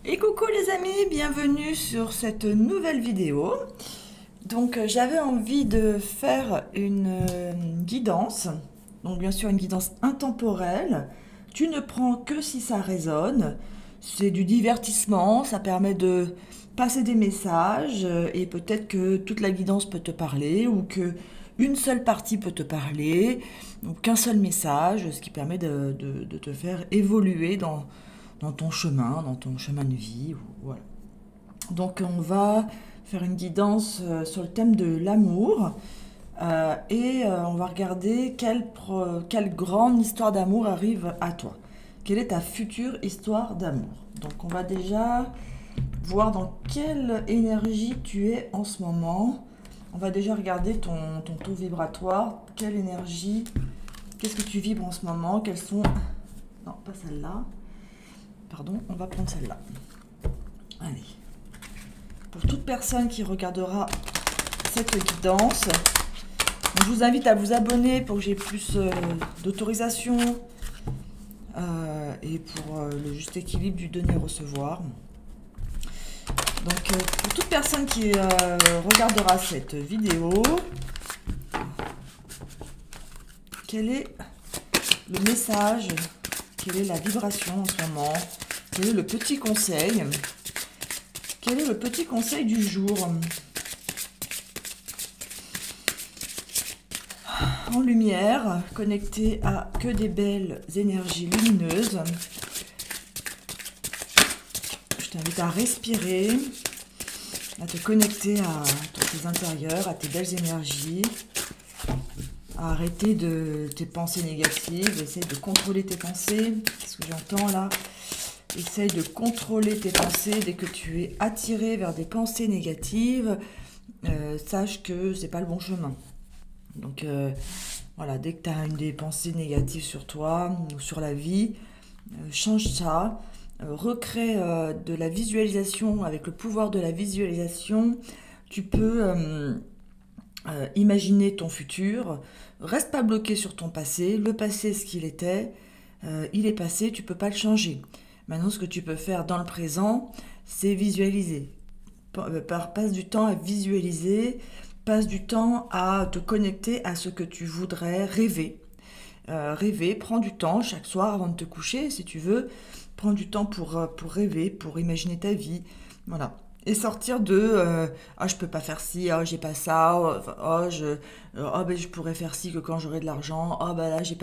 Et coucou les amis, bienvenue sur cette nouvelle vidéo. Donc j'avais envie de faire une guidance, donc bien sûr une guidance intemporelle. Tu ne prends que si ça résonne, c'est du divertissement, ça permet de passer des messages et peut-être que toute la guidance peut te parler ou que une seule partie peut te parler, donc qu'un seul message, ce qui permet de te faire évoluer dans dans ton chemin de vie. Voilà. Donc on va faire une guidance sur le thème de l'amour et on va regarder quelle grande histoire d'amour arrive à toi. Quelle est ta future histoire d'amour? Donc on va déjà voir dans quelle énergie tu es en ce moment. On va déjà regarder ton taux vibratoire. Quelle énergie, qu'est-ce que tu vibres en ce moment? Quelles sont... Non, pas celle-là. Pardon, on va prendre celle-là. Allez. Pour toute personne qui regardera cette guidance, je vous invite à vous abonner pour que j'ai plus d'autorisation et pour le juste équilibre du donner-recevoir. Donc, pour toute personne qui regardera cette vidéo, quel est le message? Quelle est la vibration en ce moment? Quel est le petit conseil? Quel est le petit conseil du jour? En lumière, connecté à que des belles énergies lumineuses. Je t'invite à respirer, à te connecter à tes intérieurs, à tes belles énergies, à arrêter tes pensées négatives, essaye de contrôler tes pensées. Qu'est-ce que j'entends là? Essaye de contrôler tes pensées. Dès que tu es attiré vers des pensées négatives, sache que c'est pas le bon chemin. Donc voilà, dès que tu as des pensées négatives sur toi ou sur la vie, change ça. Recrée de la visualisation. Avec le pouvoir de la visualisation, tu peux imaginer ton futur. Reste pas bloqué sur ton passé. Le passé, ce qu'il était, il est passé, tu peux pas le changer. Maintenant, ce que tu peux faire dans le présent, c'est visualiser. Passe du temps à visualiser, passe du temps à te connecter à ce que tu voudrais rêver. Rêver, prends du temps chaque soir avant de te coucher, si tu veux. Prends du temps pour rêver, pour imaginer ta vie. Voilà. Et sortir de ah, je peux pas faire ci, ah, j'ai pas ça, ben, je pourrais faire ci que quand j'aurai de l'argent, ah ben là j'ai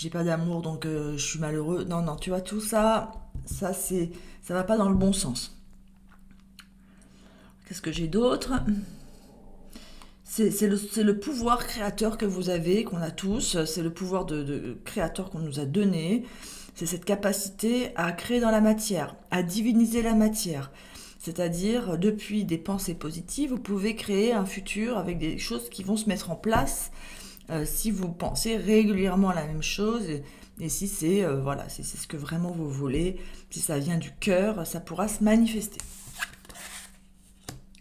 pas d'amour donc je suis malheureux. Non non, tu vois tout ça, ça va pas dans le bon sens. Qu'est-ce que j'ai d'autre? C'est le pouvoir créateur que vous avez, qu'on a tous, c'est le pouvoir de créateur qu'on nous a donné, c'est cette capacité à créer dans la matière, à diviniser la matière. C'est-à-dire, depuis des pensées positives, vous pouvez créer un futur avec des choses qui vont se mettre en place si vous pensez régulièrement la même chose et si c'est voilà, si c'est ce que vraiment vous voulez, si ça vient du cœur, ça pourra se manifester.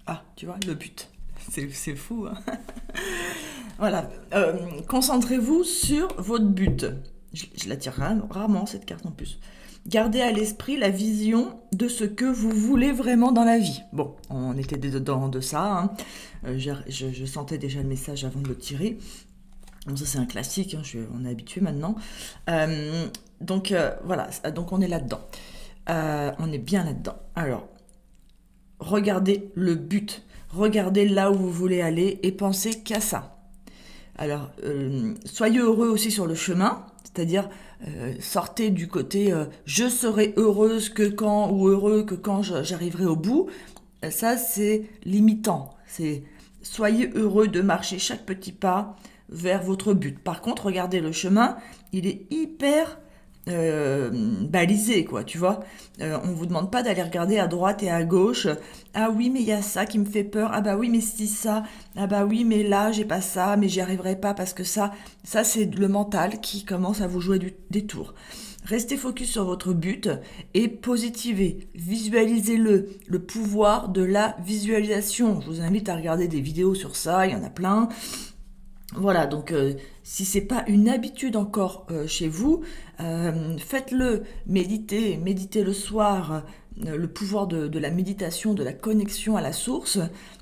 Ah, tu vois, le but. C'est fou, hein. Voilà. Concentrez-vous sur votre but. Je la tire rarement, cette carte en plus. Gardez à l'esprit la vision de ce que vous voulez vraiment dans la vie. Bon, on était dedans de ça. Hein. Je sentais déjà le message avant de le tirer. Donc ça, c'est un classique. Hein, on est habitué maintenant. Donc, voilà. Donc, on est là-dedans. On est bien là-dedans. Alors, regardez le but. Regardez là où vous voulez aller et pensez qu'à ça. Alors, soyez heureux aussi sur le chemin, c'est-à-dire sortez du côté je serai heureuse que quand ou heureux que quand j'arriverai au bout. Ça, c'est limitant. C'est soyez heureux de marcher chaque petit pas vers votre but. Par contre, regardez le chemin, il est hyper balisé, quoi, tu vois. On vous demande pas d'aller regarder à droite et à gauche. Ah oui, mais il y a ça qui me fait peur. Ah bah oui, mais si ça. Ah bah oui, mais là, j'ai pas ça, mais j'y arriverai pas parce que ça, c'est le mental qui commence à vous jouer des tours. Restez focus sur votre but et positivez, visualisez-le, le pouvoir de la visualisation. Je vous invite à regarder des vidéos sur ça, il y en a plein. Voilà, donc si c'est pas une habitude encore chez vous, faites-le, méditez le soir. Le pouvoir de la méditation, de la connexion à la source,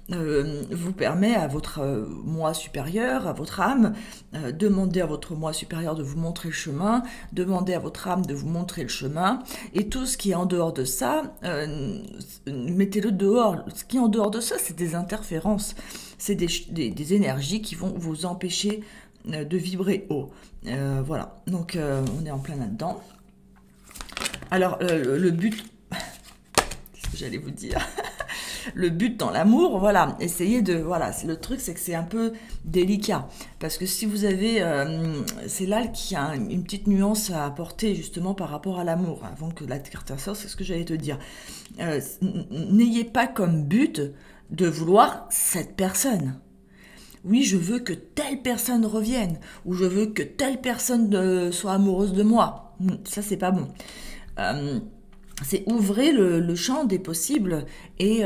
vous permet à votre moi supérieur, à votre âme, demandez à votre moi supérieur de vous montrer le chemin, demandez à votre âme de vous montrer le chemin, et tout ce qui est en dehors de ça, mettez-le dehors. Ce qui est en dehors de ça, c'est des interférences, c'est des énergies qui vont vous empêcher de vibrer haut. Voilà, donc on est en plein là-dedans. Alors, le but... j'allais vous dire, le but dans l'amour, voilà, essayez de, voilà, le truc c'est que c'est un peu délicat, parce que si vous avez, c'est là qu'il y a une petite nuance à apporter justement par rapport à l'amour, avant que la carte sorte, c'est ce que j'allais te dire, n'ayez pas comme but de vouloir cette personne. Oui, je veux que telle personne revienne, ou je veux que telle personne soit amoureuse de moi, ça c'est pas bon. C'est ouvrez le champ des possibles et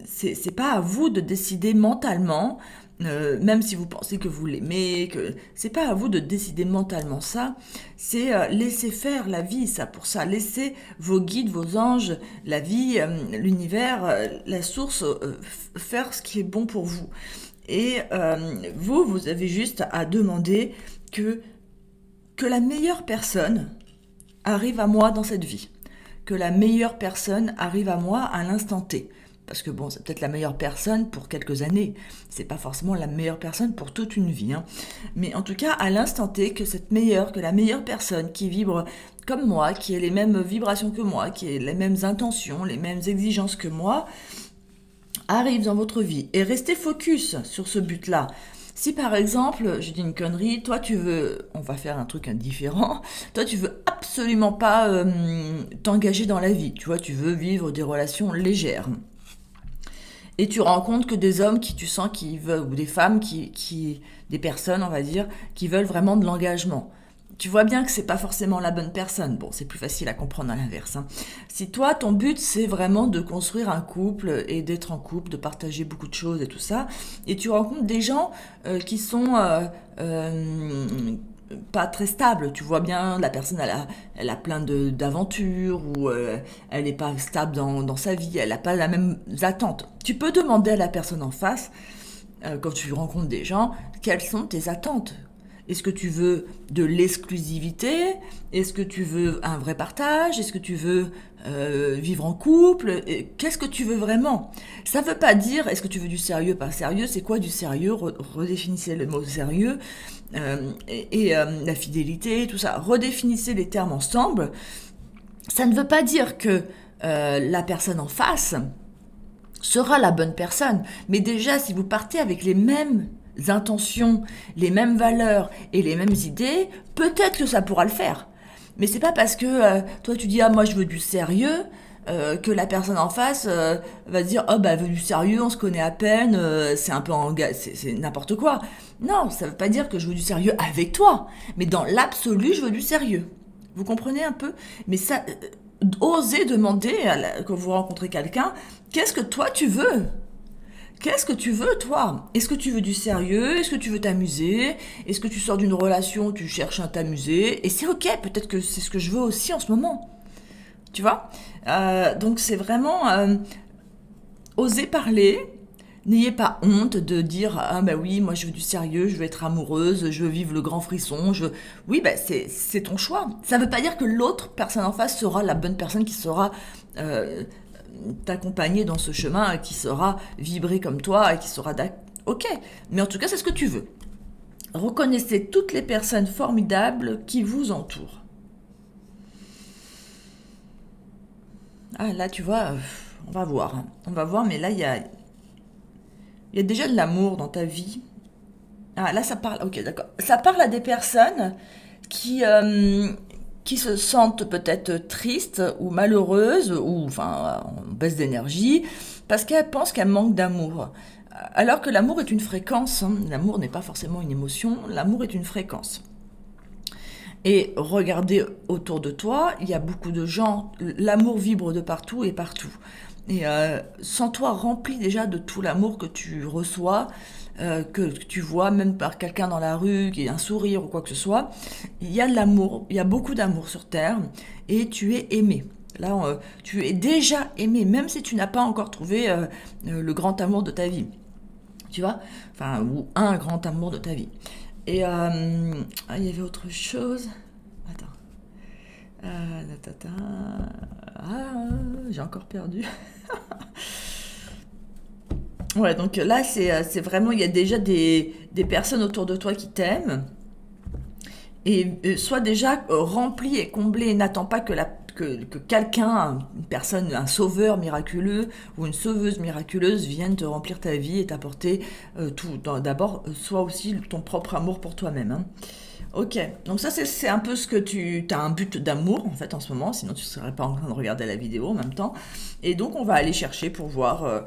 c'est pas à vous de décider mentalement, même si vous pensez que vous l'aimez, que c'est pas à vous de décider mentalement ça, c'est laisser faire la vie, ça pour ça, laissez vos guides, vos anges, la vie, l'univers, la source, faire ce qui est bon pour vous. Et vous avez juste à demander que la meilleure personne arrive à moi dans cette vie. Que la meilleure personne arrive à moi à l'instant T. Parce que bon, c'est peut-être la meilleure personne pour quelques années. C'est pas forcément la meilleure personne pour toute une vie. Hein. Mais en tout cas, à l'instant T, que la meilleure personne qui vibre comme moi, qui ait les mêmes vibrations que moi, qui ait les mêmes intentions, les mêmes exigences que moi, arrive dans votre vie. Et restez focus sur ce but-là. Si par exemple, je dis une connerie, toi tu veux, on va faire un truc différent, toi tu veux absolument pas t'engager dans la vie, tu vois, tu veux vivre des relations légères. Et tu rencontres que des hommes qui tu sens qui veulent, ou des femmes des personnes on va dire, qui veulent vraiment de l'engagement. Tu vois bien que c'est pas forcément la bonne personne. Bon, c'est plus facile à comprendre à l'inverse. Hein. Si toi, ton but, c'est vraiment de construire un couple et d'être en couple, de partager beaucoup de choses et tout ça, et tu rencontres des gens qui sont pas très stables. Tu vois bien, la personne, elle a plein d'aventures ou elle n'est pas stable dans sa vie, elle n'a pas la même attente. Tu peux demander à la personne en face, quand tu rencontres des gens, quelles sont tes attentes ? Est-ce que tu veux de l'exclusivité? Est-ce que tu veux un vrai partage? Est-ce que tu veux vivre en couple? Qu'est-ce que tu veux vraiment? Ça ne veut pas dire est-ce que tu veux du sérieux, pas sérieux. C'est quoi du sérieux? Redéfinissez le mot sérieux et la fidélité, tout ça. Redéfinissez les termes ensemble. Ça ne veut pas dire que la personne en face sera la bonne personne. Mais déjà, si vous partez avec les mêmes intentions, les mêmes valeurs et les mêmes idées, peut-être que ça pourra le faire. Mais c'est pas parce que toi tu dis ah moi je veux du sérieux que la personne en face va dire oh bah elle veut du sérieux, on se connaît à peine, c'est un peu c'est n'importe quoi. Non, ça veut pas dire que je veux du sérieux avec toi, mais dans l'absolu je veux du sérieux. Vous comprenez un peu? Mais ça, osez demander quand vous rencontrez quelqu'un, qu'est-ce que toi tu veux? Qu'est-ce que tu veux, toi? Est-ce que tu veux du sérieux? Est-ce que tu veux t'amuser? Est-ce que tu sors d'une relation, tu cherches à t'amuser? Et c'est ok, peut-être que c'est ce que je veux aussi en ce moment. Tu vois? Donc c'est vraiment oser parler. N'ayez pas honte de dire ah ben oui, moi je veux du sérieux, je veux être amoureuse, je veux vivre le grand frisson. Oui, ben c'est ton choix. Ça ne veut pas dire que l'autre personne en face sera la bonne personne qui sera t'accompagner dans ce chemin, qui sera vibrer comme toi et qui sera ok, mais en tout cas c'est ce que tu veux. Reconnaissez toutes les personnes formidables qui vous entourent. Ah là tu vois, on va voir, mais là il y a déjà de l'amour dans ta vie. Ah là ça parle, ok d'accord, ça parle à des personnes qui se sentent peut-être tristes ou malheureuses ou enfin en baisse d'énergie parce qu'elles pensent qu'elles manquent d'amour. Alors que l'amour est une fréquence, hein. L'amour n'est pas forcément une émotion, l'amour est une fréquence. Et regardez autour de toi, il y a beaucoup de gens, l'amour vibre de partout et partout. Et sens-toi rempli déjà de tout l'amour que tu reçois, que tu vois, même par quelqu'un dans la rue, qui a un sourire ou quoi que ce soit, il y a de l'amour, il y a beaucoup d'amour sur Terre, et tu es aimé. Là, tu es déjà aimé, même si tu n'as pas encore trouvé le grand amour de ta vie. Tu vois? Enfin, ou un grand amour de ta vie. Et il y avait autre chose. Attends. J'ai encore perdu. Ouais, donc là, c'est vraiment, il y a déjà des personnes autour de toi qui t'aiment. Et sois déjà rempli et comblé. N'attends pas que quelqu'un, une personne, un sauveur miraculeux ou une sauveuse miraculeuse vienne te remplir ta vie et t'apporter tout. D'abord, sois aussi ton propre amour pour toi-même. Hein. Ok, donc ça c'est un peu ce que tu as un but d'amour en fait en ce moment, sinon tu ne serais pas en train de regarder la vidéo en même temps. Et donc on va aller chercher pour voir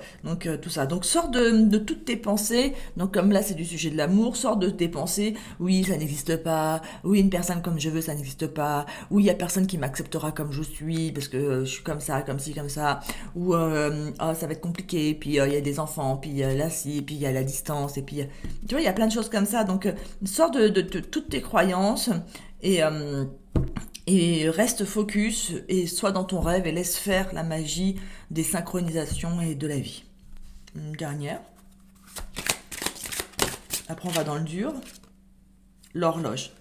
tout ça. Donc sors de toutes tes pensées, donc comme là c'est du sujet de l'amour, sors de tes pensées, oui ça n'existe pas, oui une personne comme je veux ça n'existe pas, oui il y a personne qui m'acceptera comme je suis parce que je suis comme ça, comme ci, comme ça, ou ah, ça va être compliqué, puis il y a des enfants, puis là si, puis il y a la distance, et puis tu vois il y a plein de choses comme ça, donc sors de toutes tes croyances et reste focus et sois dans ton rêve et laisse faire la magie des synchronisations et de la vie. Une dernière. Après on va dans le dur. L'horloge.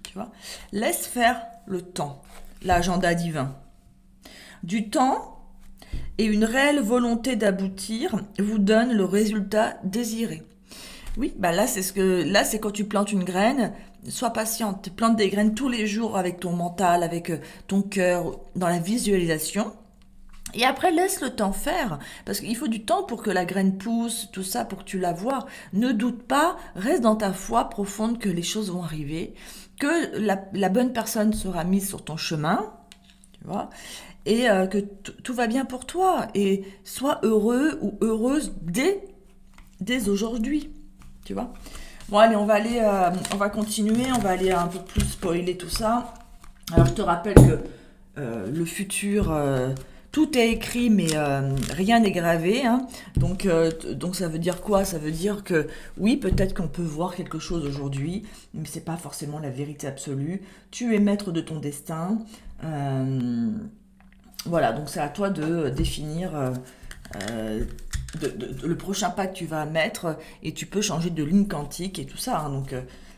Tu vois? Laisse faire le temps. L'agenda divin. Du temps et une réelle volonté d'aboutir vous donne le résultat désiré. Oui, bah là c'est quand tu plantes une graine, sois patiente, plante des graines tous les jours avec ton mental, avec ton cœur, dans la visualisation. Et après, laisse le temps faire, parce qu'il faut du temps pour que la graine pousse, tout ça, pour que tu la vois. Ne doute pas, reste dans ta foi profonde que les choses vont arriver, que la bonne personne sera mise sur ton chemin, tu vois, et que tout va bien pour toi. Et sois heureux ou heureuse dès aujourd'hui. Tu vois? Bon, allez, on va continuer, on va aller un peu plus spoiler tout ça. Alors, je te rappelle que le futur, tout est écrit, mais rien n'est gravé. Hein. Donc, ça veut dire quoi? Ça veut dire que, oui, peut-être qu'on peut voir quelque chose aujourd'hui, mais c'est pas forcément la vérité absolue. Tu es maître de ton destin. Voilà, donc c'est à toi de définir le prochain pas que tu vas mettre et tu peux changer de ligne quantique et tout ça. Hein, donc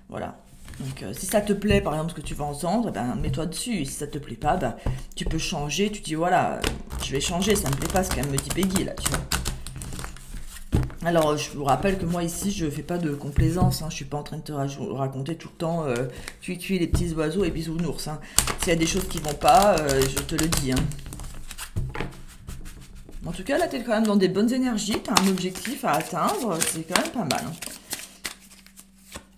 voilà. Donc si ça te plaît, par exemple, ce que tu vas entendre, ben, mets-toi dessus. Et si ça te plaît pas, ben, tu peux changer. Tu dis voilà, je vais changer, ça me plaît pas ce qu'elle me dit Peggy là, tu vois. Alors, je vous rappelle que moi ici, je fais pas de complaisance. Hein, je suis pas en train de te raconter tout le temps cuit les petits oiseaux et bisounours. Hein. S'il y a des choses qui vont pas, je te le dis. Hein. En tout cas, là, tu es quand même dans des bonnes énergies. Tu as un objectif à atteindre. C'est quand même pas mal.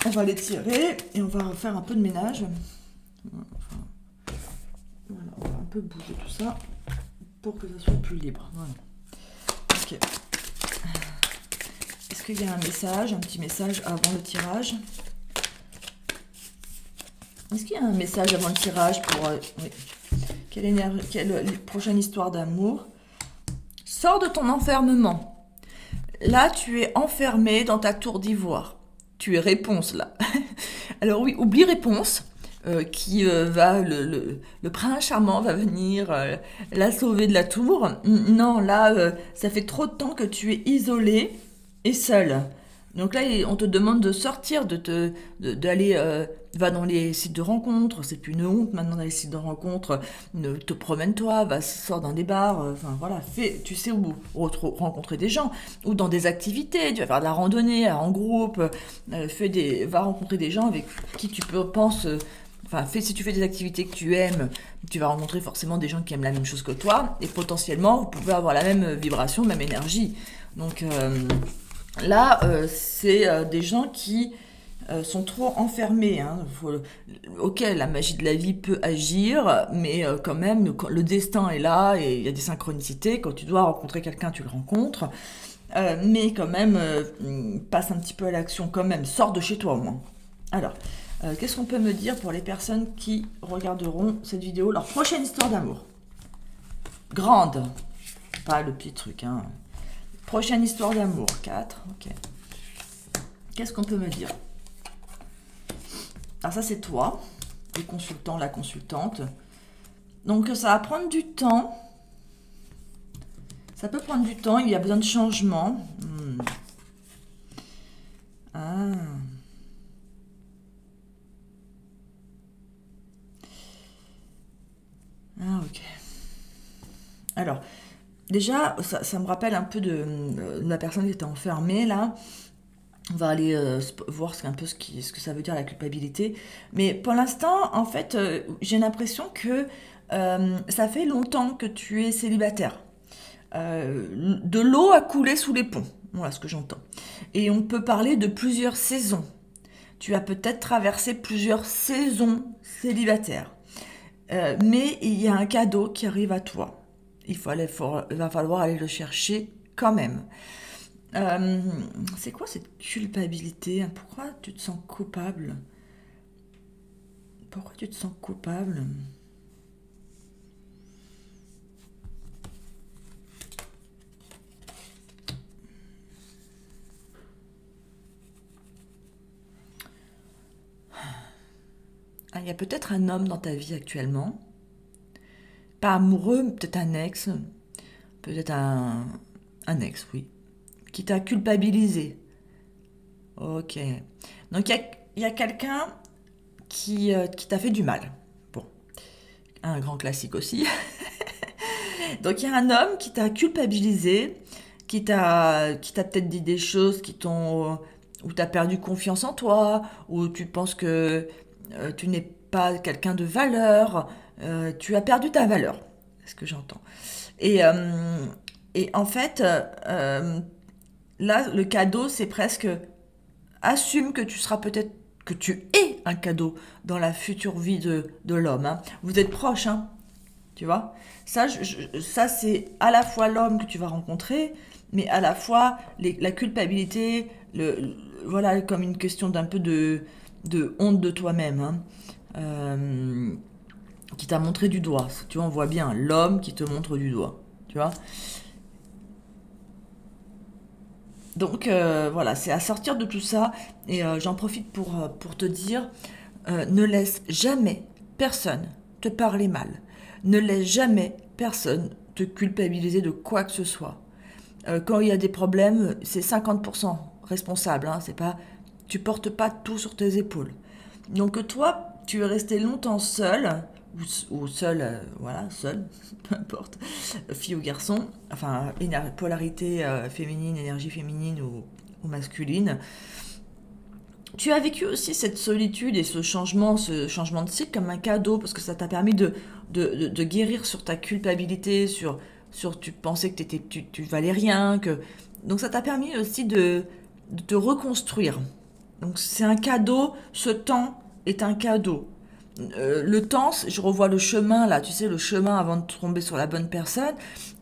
On va les tirer et on va faire un peu de ménage. Voilà, on va un peu bouger tout ça pour que ça soit plus libre. Voilà. Ok. Est-ce qu'il y a un message, un petit message avant le tirage? Est-ce qu'il y a un message avant le tirage pour... oui. Quelle prochaine histoire d'amour? Sors de ton enfermement. Là, tu es enfermé dans ta tour d'ivoire. Tu es réponse, là. Alors oui, oublie réponse, qui va... Le prince charmant va venir la sauver de la tour. Non, là, ça fait trop de temps que tu es isolé et seul. Donc là, on te demande de sortir, d'aller... va dans les sites de rencontres, c'est plus une honte maintenant dans les sites de rencontres, te promène-toi, sors dans des bars, enfin voilà, tu sais où rencontrer des gens, ou dans des activités, tu vas faire de la randonnée en groupe, va rencontrer des gens avec qui tu penses, si tu fais des activités que tu aimes, tu vas rencontrer forcément des gens qui aiment la même chose que toi, et potentiellement, vous pouvez avoir la même vibration, même énergie. Donc là, c'est des gens qui... sont trop enfermés. Hein. Ok, la magie de la vie peut agir, mais quand même, le destin est là et il y a des synchronicités. Quand tu dois rencontrer quelqu'un, tu le rencontres. Mais quand même, passe un petit peu à l'action quand même. Sors de chez toi au moins. Alors, qu'est-ce qu'on peut me dire pour les personnes qui regarderont cette vidéo? Leur prochaine histoire d'amour. Grande. Pas le petit truc. Hein. Prochaine histoire d'amour. 4. Ok. Qu'est-ce qu'on peut me dire? Alors ça, c'est toi, le consultant, la consultante. Donc, ça va prendre du temps. Ça peut prendre du temps, il y a besoin de changement. Ah. Ah, ok. Alors, déjà, ça me rappelle un peu de la personne qui était enfermée, là. On va aller voir un peu ce que ça veut dire la culpabilité. Mais pour l'instant, en fait, j'ai l'impression que ça fait longtemps que tu es célibataire. De l'eau a coulé sous les ponts. Voilà ce que j'entends. Et on peut parler de plusieurs saisons. Tu as peut-être traversé plusieurs saisons célibataires. Mais il y a un cadeau qui arrive à toi. Il va falloir aller le chercher quand même. C'est quoi cette culpabilité? Pourquoi tu te sens coupable? Pourquoi tu te sens coupable? Il y a peut-être un homme dans ta vie actuellement. Pas amoureux, peut-être un ex. Peut-être un ex, oui. Qui t'a culpabilisé. Ok. Donc il y a quelqu'un qui t'a fait du mal. Bon. Un grand classique aussi. Donc il y a un homme qui t'a culpabilisé, qui t'a peut-être dit des choses où tu as perdu confiance en toi, où tu penses que tu n'es pas quelqu'un de valeur, tu as perdu ta valeur, c'est ce que j'entends. Et, euh, et en fait, là, le cadeau, c'est presque assume que tu seras peut-être que tu es un cadeau dans la future vie de l'homme. Hein. Vous êtes proches, hein, tu vois. Ça c'est à la fois l'homme que tu vas rencontrer, mais à la fois la culpabilité, voilà, comme une question d'un peu de honte de toi-même. Hein. Qui t'a montré du doigt. Tu vois, on voit bien l'homme qui te montre du doigt. Tu vois. Donc voilà, c'est à sortir de tout ça. Et j'en profite pour te dire, ne laisse jamais personne te parler mal. Ne laisse jamais personne te culpabiliser de quoi que ce soit. Quand il y a des problèmes, c'est 50% responsable. Hein, c'est pas, tu portes pas tout sur tes épaules. Donc toi, tu es resté longtemps seul, ou seul, voilà, seul, peu importe, fille ou garçon, enfin, polarité féminine, énergie féminine ou masculine. Tu as vécu aussi cette solitude et ce changement de cycle comme un cadeau, parce que ça t'a permis de guérir sur ta culpabilité, sur tu pensais que tu valais rien, donc ça t'a permis aussi de te reconstruire. Donc c'est un cadeau, ce temps est un cadeau. Le temps, je revois le chemin là, tu sais, le chemin avant de tomber sur la bonne personne.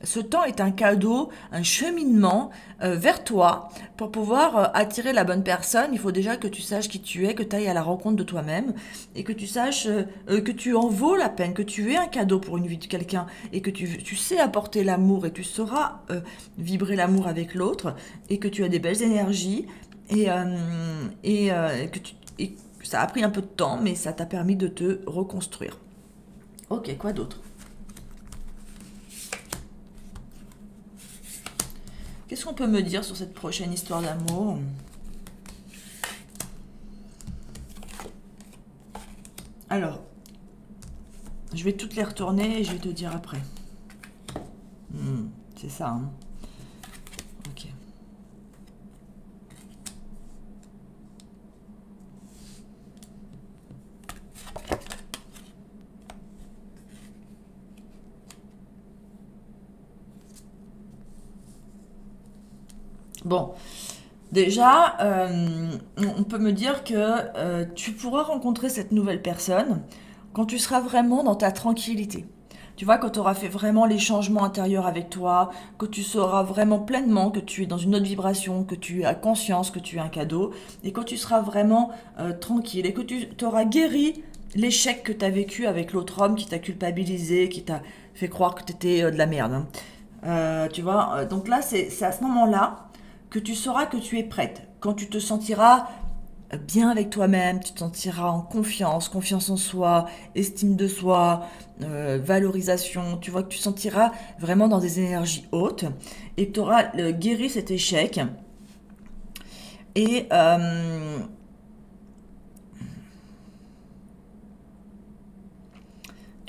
Ce temps est un cadeau, un cheminement vers toi. Pour pouvoir attirer la bonne personne, il faut déjà que tu saches qui tu es, que tu ailles à la rencontre de toi-même et que tu saches que tu en vaux la peine, que tu es un cadeau pour une vie de quelqu'un et que tu sais apporter l'amour et tu sauras vibrer l'amour avec l'autre et que tu as des belles énergies et ça a pris un peu de temps, mais ça t'a permis de te reconstruire. Ok, quoi d'autre? Qu'est-ce qu'on peut me dire sur cette prochaine histoire d'amour? Alors, je vais toutes les retourner et je vais te dire après. C'est ça, hein. Ok. Bon, déjà, on peut me dire que tu pourras rencontrer cette nouvelle personne quand tu seras vraiment dans ta tranquillité. Tu vois, quand tu auras fait vraiment les changements intérieurs avec toi, que tu sauras vraiment pleinement que tu es dans une autre vibration, que tu as conscience que tu es un cadeau, et quand tu seras vraiment tranquille, et que tu t'auras guéri l'échec que tu as vécu avec l'autre homme qui t'a culpabilisé, qui t'a fait croire que tu étais de la merde. Hein. Tu vois, donc là, c'est à ce moment-là que tu sauras que tu es prête. Quand tu te sentiras bien avec toi-même, tu te sentiras en confiance, confiance en soi, estime de soi, valorisation, tu vois que tu te sentiras vraiment dans des énergies hautes et que tu auras guéri cet échec. Et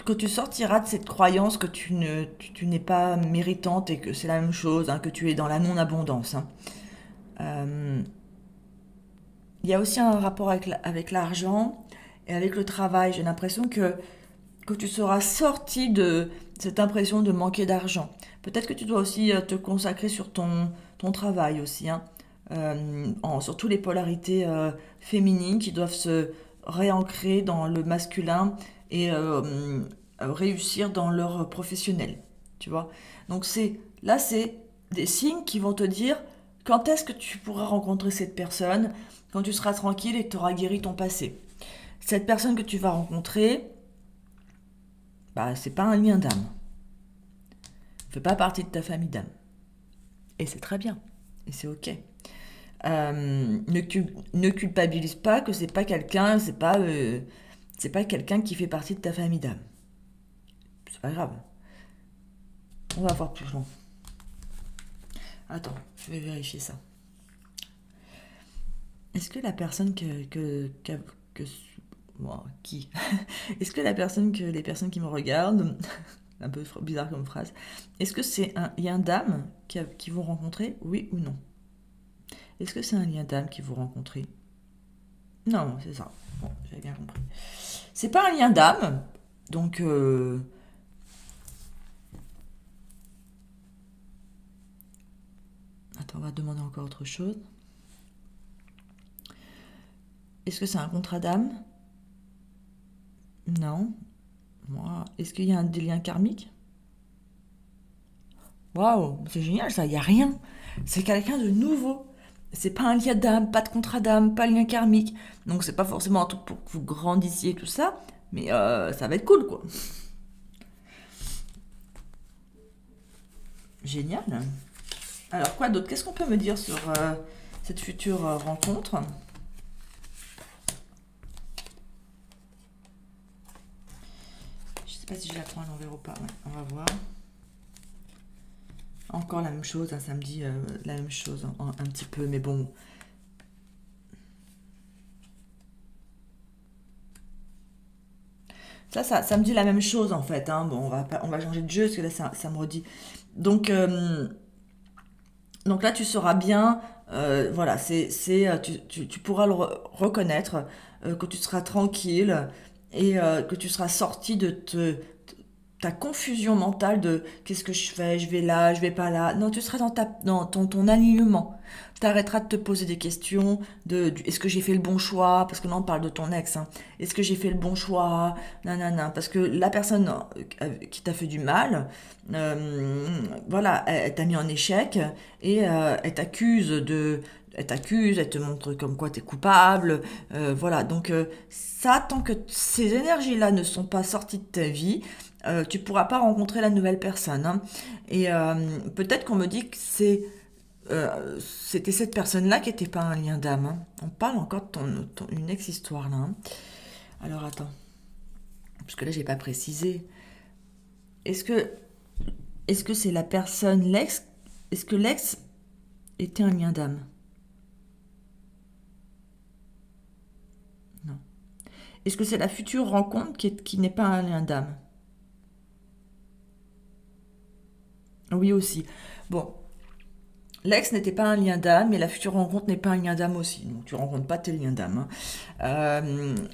que tu sortiras de cette croyance que tu n'es pas méritante et que c'est la même chose, hein, que tu es dans la non-abondance. Hein. Euh, il y a aussi un rapport avec l'argent et avec le travail. J'ai l'impression que tu seras sorti de cette impression de manquer d'argent. Peut-être que tu dois aussi te consacrer sur ton travail aussi, hein. Surtout les polarités féminines qui doivent se réancrer dans le masculin et réussir dans leur professionnel, tu vois. Donc c'est des signes qui vont te dire quand est-ce que tu pourras rencontrer cette personne, quand tu seras tranquille et que tu auras guéri ton passé. Cette personne que tu vas rencontrer, bah, c'est pas un lien d'âme. Elle fait pas partie de ta famille d'âme. Et c'est très bien. Et c'est ok. Ne culpabilise pas que c'est pas quelqu'un qui fait partie de ta famille d'âme. C'est pas grave. On va voir plus loin. Attends, je vais vérifier ça. Est-ce que la personne bon, qui est-ce que les personnes qui me regardent, un peu bizarre comme phrase, est-ce que c'est un lien d'âme qui vont rencontrer, oui ou non? Est-ce que c'est un lien d'âme qui vous rencontrez? Non, c'est ça. Bon, j'avais bien compris. C'est pas un lien d'âme, donc attends, on va demander encore autre chose. Est-ce que c'est un contrat d'âme? Non. Moi, est-ce qu'il y a des liens karmiques? Waouh, c'est génial ça, il n'y a rien. C'est quelqu'un de nouveau. C'est pas un lien d'âme, pas de contrat d'âme, pas de lien karmique. Donc c'est pas forcément un truc pour que vous grandissiez tout ça, mais ça va être cool quoi. Génial. Alors quoi d'autre? Qu'est-ce qu'on peut me dire sur cette future rencontre? Je sais pas si je la prends à l'envers ou pas. Ouais, on va voir. Encore la même chose, un samedi, la même chose, un petit peu, mais bon. Ça me dit la même chose en fait. Hein. Bon, on va changer de jeu parce que là, ça me redit. Donc, donc là, tu sauras bien, voilà, tu pourras le reconnaître, que tu seras tranquille et que tu seras sorti de ta confusion mentale de qu'est-ce que je fais, je vais là, je vais pas là. Non, tu seras dans ton alignement. Tu arrêteras de te poser des questions est-ce que j'ai fait le bon choix? Parce que là, on parle de ton ex. Hein. Est-ce que j'ai fait le bon choix? Nanana. Parce que la personne qui t'a fait du mal, voilà, elle t'a mis en échec et elle t'accuse, elle te montre comme quoi tu es coupable. Voilà, donc ça, tant que ces énergies-là ne sont pas sorties de ta vie, tu pourras pas rencontrer la nouvelle personne. Hein. Et peut-être qu'on me dit que c'était cette personne-là qui n'était pas un lien d'âme. Hein. On parle encore de une ex-histoire là. Hein. Alors attends, parce que là j'ai pas précisé. Est-ce que c'est la personne, l'ex? Est-ce que l'ex était un lien d'âme? Non. Est-ce que c'est la future rencontre qui n'est pas un lien d'âme? Oui aussi. Bon, l'ex n'était pas un lien d'âme, mais la future rencontre n'est pas un lien d'âme aussi. Donc tu rencontres pas tes liens d'âme. Hein.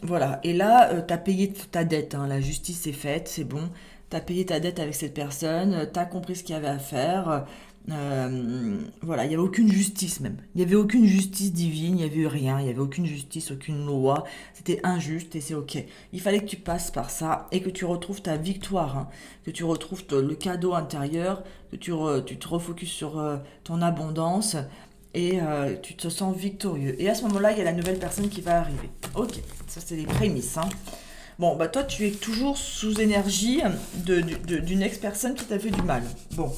Voilà. Et là, tu as payé ta dette. Hein. La justice est faite, c'est bon. Tu as payé ta dette avec cette personne. Tu as compris ce qu'il y avait à faire. Voilà, il n'y avait aucune justice même. Il n'y avait aucune justice divine, il n'y avait rien. Il n'y avait aucune justice, aucune loi. C'était injuste et c'est ok. Il fallait que tu passes par ça et que tu retrouves ta victoire. Hein. Que tu retrouves le cadeau intérieur. Que tu te refocuses sur ton abondance. Et tu te sens victorieux. Et à ce moment-là, il y a la nouvelle personne qui va arriver. Ok, ça c'est les prémices. Hein. Bon, bah toi, tu es toujours sous énergie d'une ex-personne qui t'a fait du mal. Bon.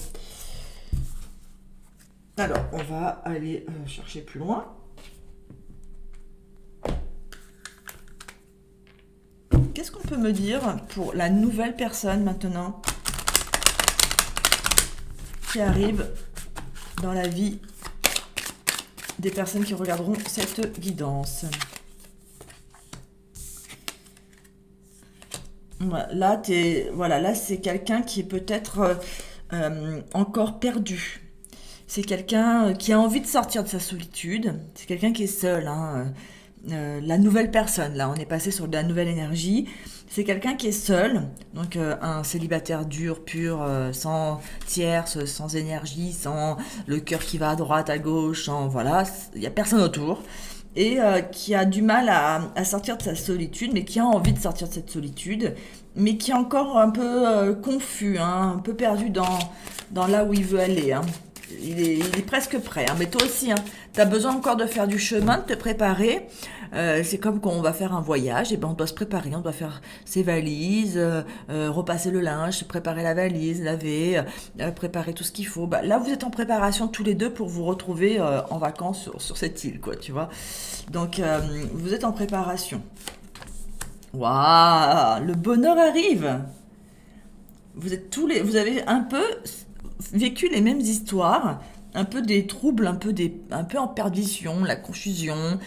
Alors, on va aller chercher plus loin. Qu'est-ce qu'on peut me dire pour la nouvelle personne maintenant qui arrive dans la vie des personnes qui regarderont cette guidance? Là, là c'est quelqu'un qui est peut-être encore perdu. C'est quelqu'un qui a envie de sortir de sa solitude. C'est quelqu'un qui est seul, hein. La nouvelle personne, là, on est passé sur de la nouvelle énergie. C'est quelqu'un qui est seul, donc un célibataire dur, pur, sans tierce, sans énergie, sans le cœur qui va à droite, à gauche, sans, voilà, il n'y a personne autour. Et qui a du mal à sortir de sa solitude, mais qui a envie de sortir de cette solitude, mais qui est encore un peu confus, hein, un peu perdu dans là où il veut aller, hein. Il est presque prêt, hein. Mais toi aussi, hein, tu as besoin encore de faire du chemin, de te préparer. C'est comme quand on va faire un voyage, et ben on doit se préparer, on doit faire ses valises, repasser le linge, préparer la valise, laver, préparer tout ce qu'il faut. Bah, là, vous êtes en préparation tous les deux pour vous retrouver en vacances sur cette île, quoi, tu vois. Donc, vous êtes en préparation. Waouh, le bonheur arrive. Vous avez un peu vécu les mêmes histoires, un peu des troubles, un peu en perdition, la confusion,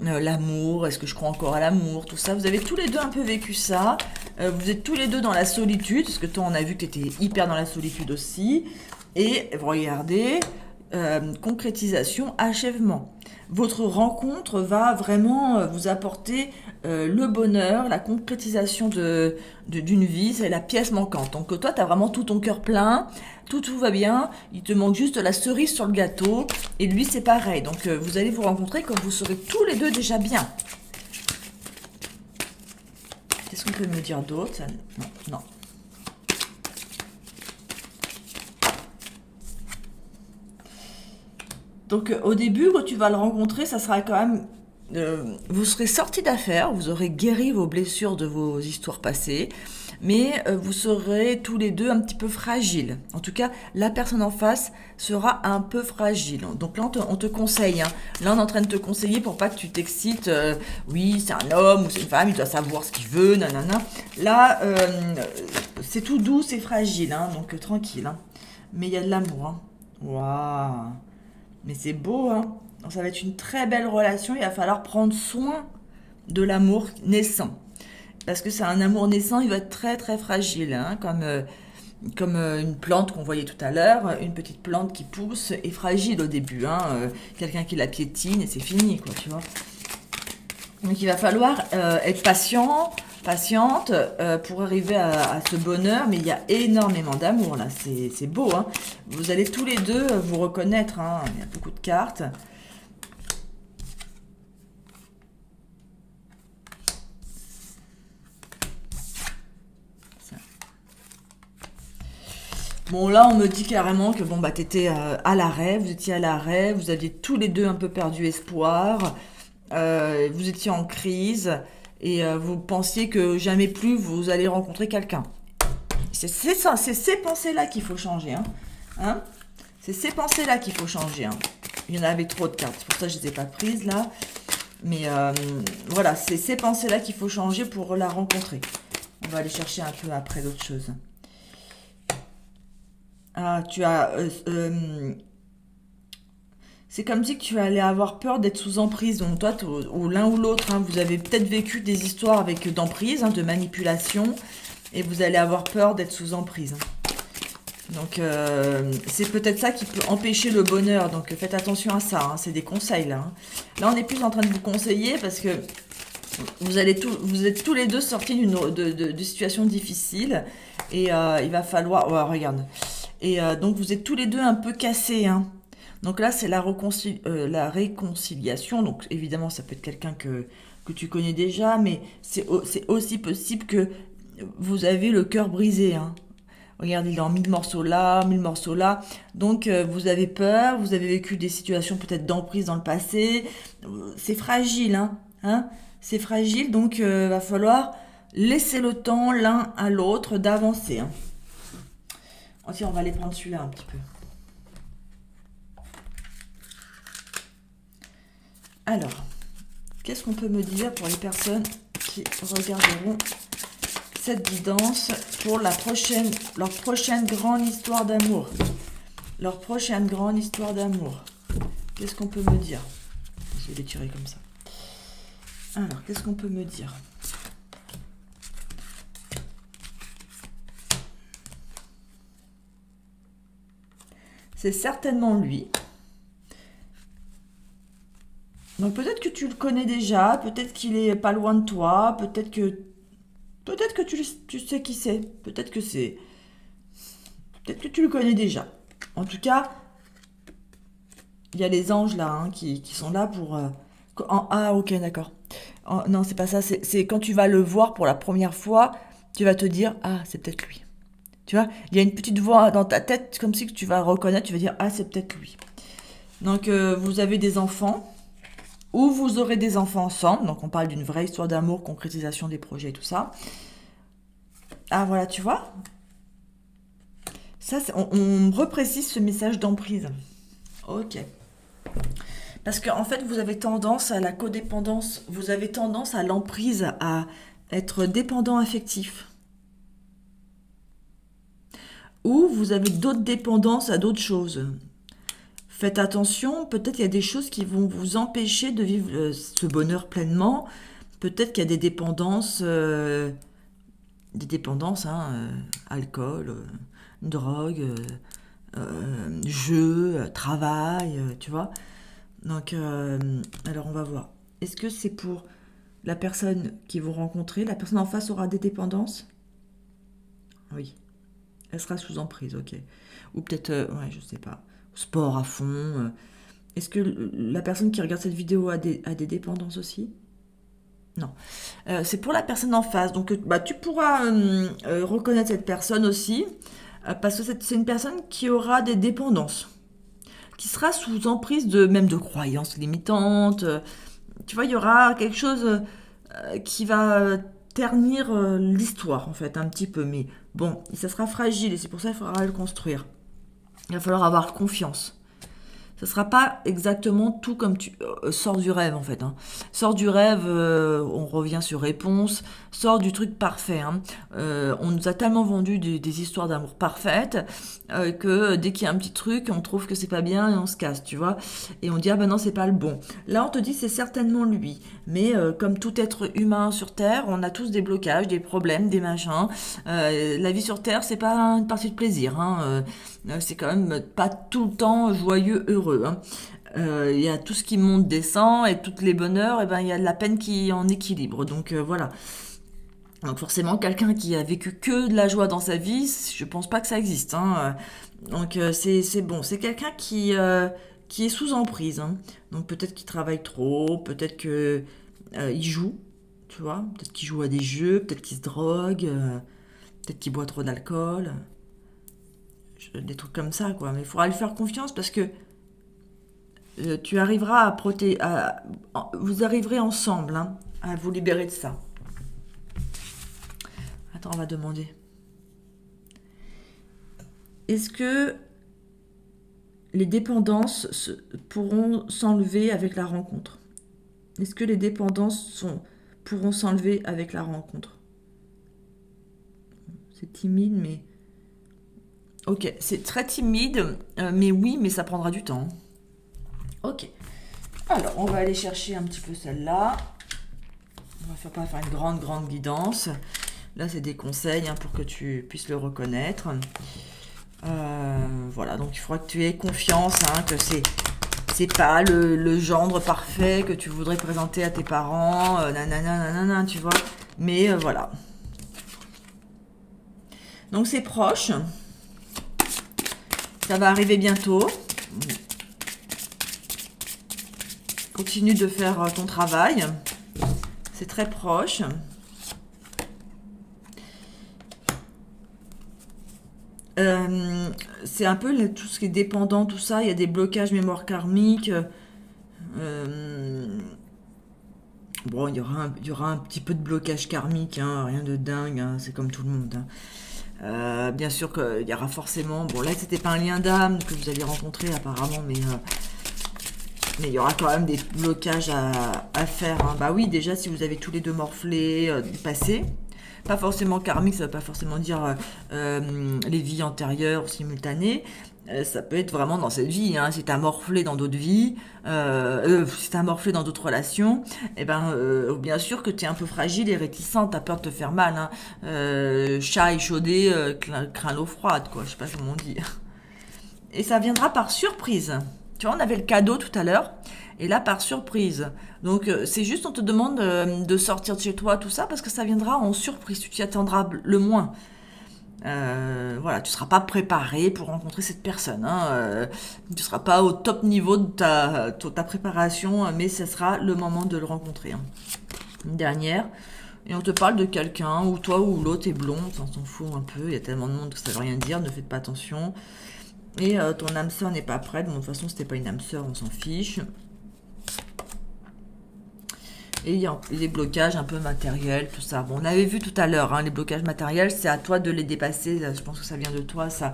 l'amour, est-ce que je crois encore à l'amour, tout ça. Vous avez tous les deux un peu vécu ça. Vous êtes tous les deux dans la solitude, parce que toi, on a vu que tu étais hyper dans la solitude aussi. Et vous regardez, concrétisation, achèvement. Votre rencontre va vraiment vous apporter le bonheur, la concrétisation d'une vie, c'est la pièce manquante. Donc toi, tu as vraiment tout ton cœur plein, tout va bien, il te manque juste la cerise sur le gâteau, et lui, c'est pareil. Donc vous allez vous rencontrer quand vous serez tous les deux déjà bien. Qu'est-ce qu'on peut me dire d'autre? Non, non. Donc au début, quand tu vas le rencontrer, ça sera quand même... vous serez sortis d'affaires, vous aurez guéri vos blessures de vos histoires passées, mais vous serez tous les deux un petit peu fragiles. En tout cas, la personne en face sera un peu fragile. Donc là, on te conseille. Hein. Là, on est en train de te conseiller pour pas que tu t'excites. Oui, c'est un homme ou c'est une femme, il doit savoir ce qu'il veut, nanana. Là, c'est tout doux, c'est fragile, hein, donc tranquille. Hein. Mais il y a de l'amour. Hein. Waouh! Mais c'est beau, hein. Donc, ça va être une très belle relation. Il va falloir prendre soin de l'amour naissant. Parce que c'est un amour naissant, il va être très très fragile. Hein, comme une plante qu'on voyait tout à l'heure. Une petite plante qui pousse est fragile au début. Hein, quelqu'un qui la piétine et c'est fini, quoi, tu vois. Donc il va falloir être patiente pour arriver à ce bonheur, mais il y a énormément d'amour là, c'est beau, hein. Vous allez tous les deux vous reconnaître, hein. Il y a beaucoup de cartes. Bon là on me dit carrément que bon bah t'étais à l'arrêt, vous étiez à l'arrêt, vous aviez tous les deux un peu perdu espoir, vous étiez en crise. Et vous pensiez que jamais plus vous allez rencontrer quelqu'un. C'est ça, c'est ces pensées-là qu'il faut changer. Hein, c'est ces pensées-là qu'il faut changer. Hein. Il y en avait trop de cartes, c'est pour ça que je ne les ai pas prises là. Mais voilà, c'est ces pensées-là qu'il faut changer pour la rencontrer. On va aller chercher un peu après d'autres choses. Ah, tu as... c'est comme si tu allais avoir peur d'être sous emprise. Donc toi, ou l'un ou l'autre, hein, vous avez peut-être vécu des histoires avec d'emprise, hein, de manipulation, et vous allez avoir peur d'être sous emprise. Hein. Donc c'est peut-être ça qui peut empêcher le bonheur. Donc faites attention à ça. Hein, c'est des conseils là. Hein. Là, on est plus en train de vous conseiller parce que vous êtes tous les deux sortis de situations difficiles et il va falloir. Oh, regarde. Et donc vous êtes tous les deux un peu cassés. Hein. Donc là, c'est la réconciliation. Donc évidemment, ça peut être quelqu'un que tu connais déjà, mais c'est aussi possible que vous avez le cœur brisé. Hein. Regardez, il est en 1000 morceaux là, 1000 morceaux là. Donc vous avez peur, vous avez vécu des situations peut-être d'emprise dans le passé. C'est fragile, hein, c'est fragile, donc va falloir laisser le temps l'un à l'autre d'avancer. Hein. Oh, tiens, on va aller prendre celui-là un petit peu. Alors, qu'est-ce qu'on peut me dire pour les personnes qui regarderont cette guidance pour leur prochaine grande histoire d'amour? Leur prochaine grande histoire d'amour. Qu'est-ce qu'on peut me dire? Je vais les tirer comme ça. Alors, qu'est-ce qu'on peut me dire? C'est certainement lui. Donc peut-être que tu le connais déjà, peut-être qu'il est pas loin de toi, peut-être que tu sais qui c'est, peut-être que tu le connais déjà. En tout cas, il y a les anges là hein, qui sont là pour... ah ok, d'accord. Non, c'est pas ça, c'est quand tu vas le voir pour la première fois, tu vas te dire, ah, c'est peut-être lui. Tu vois, il y a une petite voix dans ta tête, comme si tu vas reconnaître, tu vas dire, ah, c'est peut-être lui. Donc, vous avez des enfants, ou vous aurez des enfants ensemble. Donc, on parle d'une vraie histoire d'amour, concrétisation des projets et tout ça. Ah, voilà, tu vois. Ça, on reprécise ce message d'emprise. Ok. Parce qu'en fait, vous avez tendance à la codépendance, vous avez tendance à l'emprise, à être dépendant affectif. Ou vous avez d'autres dépendances à d'autres choses. Faites attention, peut-être qu'il y a des choses qui vont vous empêcher de vivre ce bonheur pleinement. Peut-être qu'il y a des dépendances, alcool, drogue, jeu, travail, tu vois. Donc, alors on va voir. Est-ce que c'est pour la personne qui vous rencontrez? La personne en face aura des dépendances? Oui. Elle sera sous emprise, ok. Ou peut-être, ouais, je sais pas. Sport à fond. Est-ce que la personne qui regarde cette vidéo a des dépendances aussi? Non. C'est pour la personne en face. Donc, tu pourras reconnaître cette personne aussi. Parce que c'est une personne qui aura des dépendances. Qui sera sous emprise même de croyances limitantes. Tu vois, il y aura quelque chose qui va ternir l'histoire, en fait, un petit peu. Mais bon, ça sera fragile et c'est pour ça qu'il faudra le construire. Il va falloir avoir confiance. Ce ne sera pas exactement tout comme tu... sors du rêve, en fait. Hein. Sors du rêve, on revient sur réponse. Sors du truc parfait. Hein. On nous a tellement vendu des histoires d'amour parfaites que dès qu'il y a un petit truc, on trouve que c'est pas bien et on se casse, tu vois. Et on dit, ah ben non, c'est pas le bon. Là, on te dit, c'est certainement lui. Mais comme tout être humain sur Terre, on a tous des blocages, des problèmes, des machins. La vie sur Terre, c'est pas une partie de plaisir. Hein. C'est quand même pas tout le temps joyeux, heureux. Il y a tout ce qui monte, descend, et toutes les bonheurs, et ben il y a de la peine qui est en équilibre. Donc voilà. Donc forcément, quelqu'un qui a vécu que de la joie dans sa vie, je pense pas que ça existe. Hein. Donc c'est bon, c'est quelqu'un qui est sous emprise. Hein. Donc peut-être qu'il travaille trop, peut-être que il joue, tu vois, peut-être qu'il joue à des jeux, peut-être qu'il se drogue, peut-être qu'il boit trop d'alcool, des trucs comme ça, quoi. Mais il faudra lui faire confiance parce que tu arriveras vous arriverez ensemble hein, à vous libérer de ça. Attends, on va demander. Est-ce que les dépendances pourront s'enlever avec la rencontre? Est-ce que les dépendances pourront s'enlever avec la rencontre? C'est timide, mais... Ok, c'est très timide, mais oui, mais ça prendra du temps. Ok. Alors, on va aller chercher un petit peu celle-là. On va pas faire une grande guidance. Là, c'est des conseils hein, pour que tu puisses le reconnaître. Voilà, donc il faudra que tu aies confiance, hein, que c'est pas le gendre parfait que tu voudrais présenter à tes parents, nanana, tu vois. Mais voilà. Donc c'est proche. Ça va arriver bientôt. Continue de faire ton travail. C'est très proche. C'est un peu tout ce qui est dépendant, tout ça. Il y a des blocages mémoire karmique. Bon, il y aura un petit peu de blocage karmique, hein, rien de dingue, hein, c'est comme tout le monde. Hein. Bien sûr qu'il y aura forcément... Bon, là, c'était pas un lien d'âme que vous alliez rencontrer apparemment, mais Mais il y aura quand même des blocages à faire, hein. Bah oui, déjà, si vous avez tous les deux morflé du passé, pas forcément karmique, ça ne veut pas forcément dire les vies antérieures, simultanées. Ça peut être vraiment dans cette vie, hein. Si tu as morflé dans d'autres vies, si tu as morflé dans d'autres relations, eh ben, bien sûr que tu es un peu fragile et réticente, tu as peur de te faire mal, hein. Chat échaudé, craint l'eau froide, quoi, je sais pas comment on dit. Et ça viendra par surprise. Tu vois, on avait le cadeau tout à l'heure, et là par surprise. Donc c'est juste, on te demande de sortir de chez toi, tout ça, parce que ça viendra en surprise, tu t'y attendras le moins. Voilà, tu ne seras pas préparé pour rencontrer cette personne, hein. Tu ne seras pas au top niveau de ta préparation, mais ce sera le moment de le rencontrer, hein. Une dernière, et on te parle de quelqu'un, ou toi ou l'autre est blond, on s'en fout un peu, il y a tellement de monde que ça ne veut rien dire, ne faites pas attention. Et ton âme sœur n'est pas prête, bon, de toute façon c'était pas une âme sœur, on s'en fiche. Et il y a les blocages un peu matériels, tout ça. Bon, on avait vu tout à l'heure, hein, les blocages matériels, c'est à toi de les dépasser. Je pense que ça vient de toi, ça,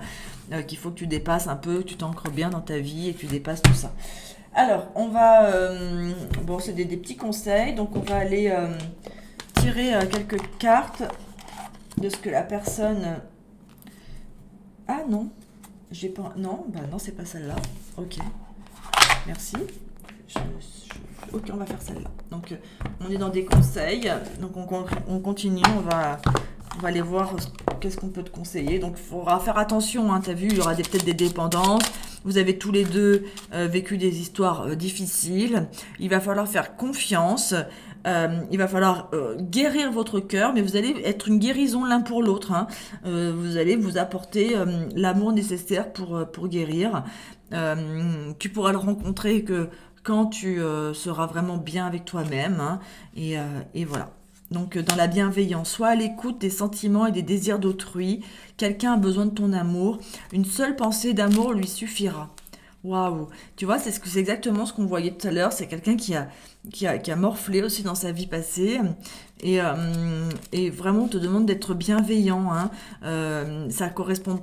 qu'il faut que tu dépasses un peu, que tu t'ancres bien dans ta vie et que tu dépasses tout ça. Alors, on va... bon, c'est des petits conseils, donc on va aller tirer quelques cartes de ce que la personne... Ah non, j'ai pas... Non, bah non, c'est pas celle-là. Ok, merci. Ok, on va faire celle-là. Donc, on est dans des conseils. Donc, on continue. On va aller voir qu'est-ce qu'on peut te conseiller. Donc, il faudra faire attention. Hein, tu as vu, il y aura peut-être des dépendances. Vous avez tous les deux vécu des histoires difficiles. Il va falloir faire confiance. Il va falloir guérir votre cœur, mais vous allez être une guérison l'un pour l'autre, hein. Vous allez vous apporter l'amour nécessaire pour guérir. Tu pourras le rencontrer que quand tu seras vraiment bien avec toi-même, hein, et voilà. Donc dans la bienveillance, sois à l'écoute des sentiments et des désirs d'autrui. Quelqu'un a besoin de ton amour. Une seule pensée d'amour lui suffira. Waouh, tu vois, c'est exactement ce qu'on voyait tout à l'heure. C'est quelqu'un qui a morflé aussi dans sa vie passée, et vraiment on te demande d'être bienveillant, hein. Ça correspond,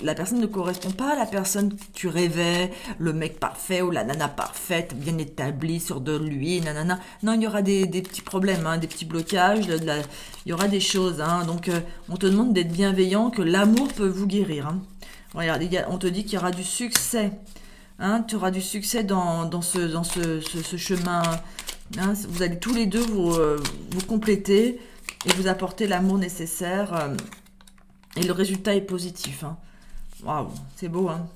la personne ne correspond pas à la personne que tu rêvais, le mec parfait ou la nana parfaite, bien établie sur de lui, nanana. Non, il y aura des petits problèmes, hein, des petits blocages, il y aura des choses, hein. Donc on te demande d'être bienveillant, que l'amour peut vous guérir, hein. Regarde, on te dit qu'il y aura du succès, hein, tu auras du succès dans ce chemin, hein. Vous allez tous les deux vous compléter et vous apporter l'amour nécessaire, et le résultat est positif, hein. Waouh, c'est beau, hein.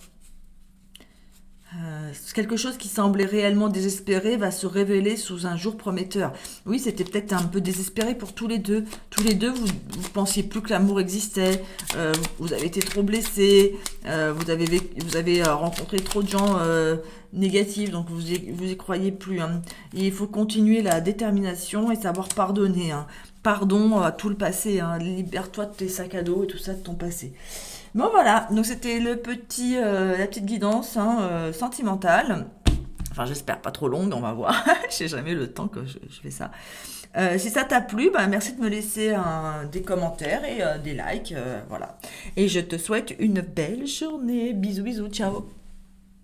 Quelque chose qui semblait réellement désespéré va se révéler sous un jour prometteur. Oui, c'était peut-être un peu désespéré pour tous les deux. Tous les deux, vous pensiez plus que l'amour existait. Vous avez été trop blessés. Vous avez rencontré trop de gens négatifs, donc vous y croyez plus, hein. Et il faut continuer la détermination et savoir pardonner, hein. Pardon à tout le passé, hein. Libère-toi de tes sacs à dos et tout ça de ton passé. Bon voilà, donc c'était la petite guidance, hein, sentimentale. Enfin, j'espère pas trop longue, on va voir. J'ai jamais le temps que je fais ça. Si ça t'a plu, bah, merci de me laisser des commentaires et des likes, voilà. Et je te souhaite une belle journée. Bisous, bisous, ciao.